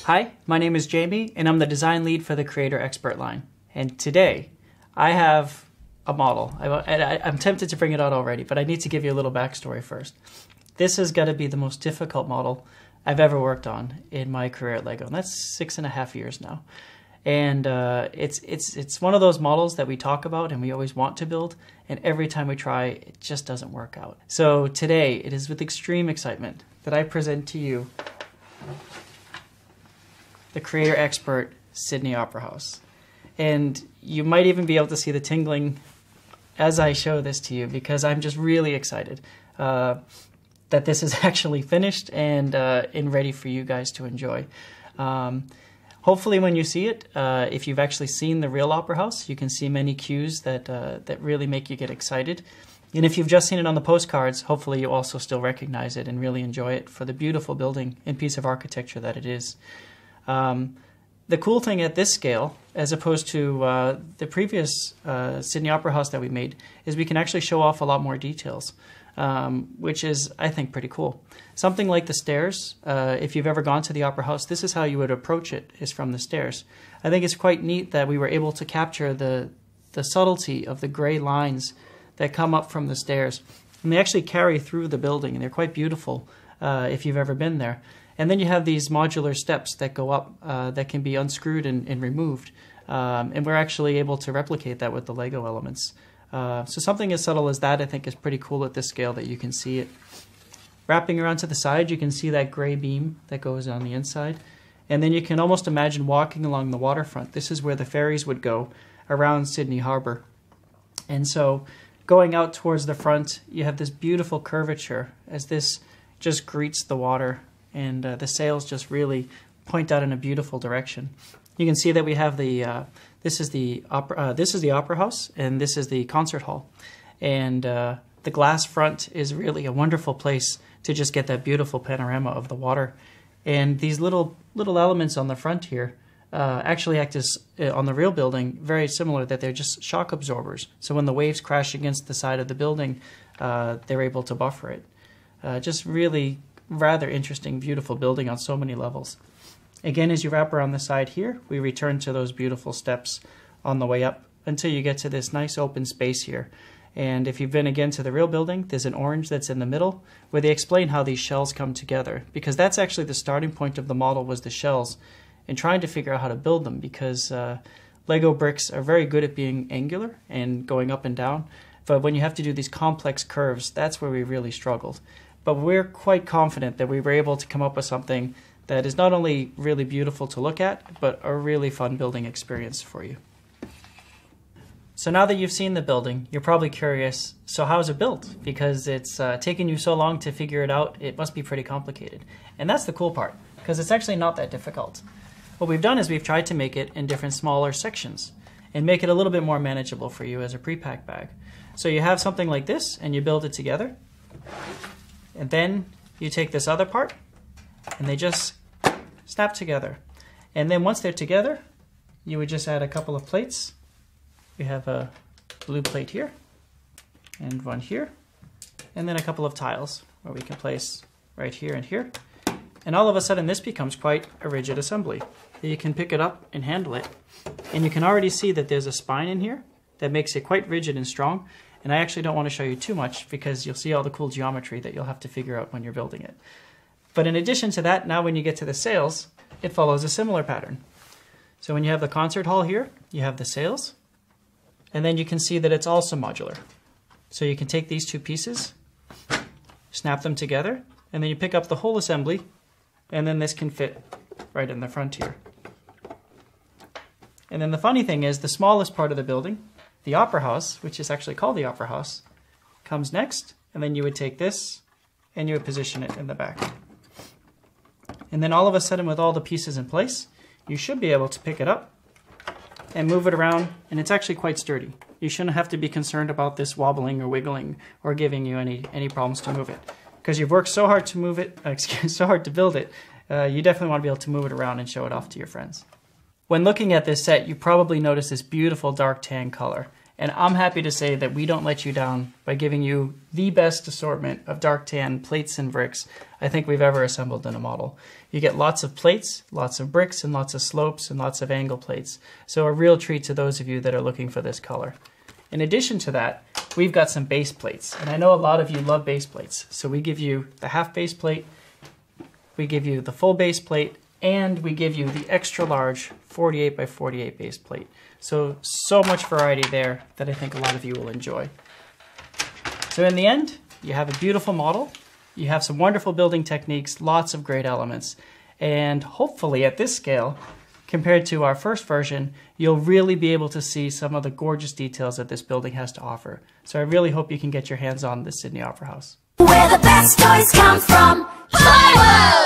Hi, my name is Jamie, and I'm the design lead for the Creator Expert line. And today, I have a model. I'm tempted to bring it out already, but I need to give you a little backstory first. This has got to be the most difficult model I've ever worked on in my career at LEGO, and that's 6.5 years now. And it's one of those models that we talk about and we always want to build, and every time we try, it just doesn't work out. So today, it is with extreme excitement that I present to you the Creator Expert Sydney Opera House. And you might even be able to see the tingling as I show this to you, because I'm just really excited that this is actually finished and ready for you guys to enjoy. Hopefully when you see it, if you've actually seen the real Opera House, you can see many cues that really make you get excited. And if you've just seen it on the postcards, hopefully you also still recognize it and really enjoy it for the beautiful building and piece of architecture that it is. The cool thing at this scale, as opposed to the previous Sydney Opera House that we made, is we can actually show off a lot more details, which is, I think, pretty cool. Something like the stairs, if you've ever gone to the Opera House, this is how you would approach it, is from the stairs. I think it's quite neat that we were able to capture the subtlety of the gray lines that come up from the stairs. And they actually carry through the building, and they're quite beautiful if you've ever been there. And then you have these modular steps that go up that can be unscrewed and removed. And we're actually able to replicate that with the Lego elements. So something as subtle as that, I think, is pretty cool at this scale that you can see it. Wrapping around to the side, you can see that gray beam that goes on the inside. And then you can almost imagine walking along the waterfront. This is where the ferries would go around Sydney Harbor. And so going out towards the front, you have this beautiful curvature as this just greets the water. And the sails just really point out in a beautiful direction. You can see that we have this is the Opera House, and this is the concert hall. And the glass front is really a wonderful place to just get that beautiful panorama of the water. And these little elements on the front here actually act as, on the real building, very similar, that they're just shock absorbers. So when the waves crash against the side of the building, they're able to buffer it. Just really rather interesting, beautiful building on so many levels. Again, as you wrap around the side here, we return to those beautiful steps on the way up until you get to this nice open space here. And if you've been again to the real building, there's an orange that's in the middle where they explain how these shells come together, because that's actually the starting point of the model, was the shells, and trying to figure out how to build them, because Lego bricks are very good at being angular and going up and down. But when you have to do these complex curves, that's where we really struggled. But we're quite confident that we were able to come up with something that is not only really beautiful to look at, but a really fun building experience for you. So now that you've seen the building, you're probably curious, so how is it built? Because it's taken you so long to figure it out, it must be pretty complicated. And that's the cool part, because it's actually not that difficult. What we've done is we've tried to make it in different smaller sections and make it a little bit more manageable for you as a pre-pack bag. So you have something like this, and you build it together. And then you take this other part, and they just snap together. And then once they're together, you would just add a couple of plates. We have a blue plate here, and one here, and then a couple of tiles where we can place right here and here. And all of a sudden, this becomes quite a rigid assembly. You can pick it up and handle it. And you can already see that there's a spine in here that makes it quite rigid and strong. And I actually don't want to show you too much, because you'll see all the cool geometry that you'll have to figure out when you're building it. But in addition to that, now when you get to the sails, it follows a similar pattern. So when you have the concert hall here, you have the sails, and then you can see that it's also modular. So you can take these two pieces, snap them together, and then you pick up the whole assembly, and then this can fit right in the front here. And then the funny thing is, the smallest part of the building, the Opera House, which is actually called the Opera House, comes next, and then you would take this and you would position it in the back. And then all of a sudden, with all the pieces in place, you should be able to pick it up and move it around, and it's actually quite sturdy. You shouldn't have to be concerned about this wobbling or wiggling or giving you any problems to move it. Because you've worked so hard to move it, so hard to build it, you definitely want to be able to move it around and show it off to your friends. When looking at this set, you probably noticed this beautiful dark tan color. And I'm happy to say that we don't let you down by giving you the best assortment of dark tan plates and bricks I think we've ever assembled in a model. You get lots of plates, lots of bricks, and lots of slopes, and lots of angle plates. So a real treat to those of you that are looking for this color. In addition to that, we've got some base plates. And I know a lot of you love base plates. So we give you the half base plate, we give you the full base plate, and we give you the extra large 48 by 48 base plate. So much variety there that I think a lot of you will enjoy. So in the end, you have a beautiful model, you have some wonderful building techniques, lots of great elements, and hopefully at this scale, compared to our first version, you'll really be able to see some of the gorgeous details that this building has to offer. So I really hope you can get your hands on the Sydney Opera House. Where the best toys come from, Toyworld!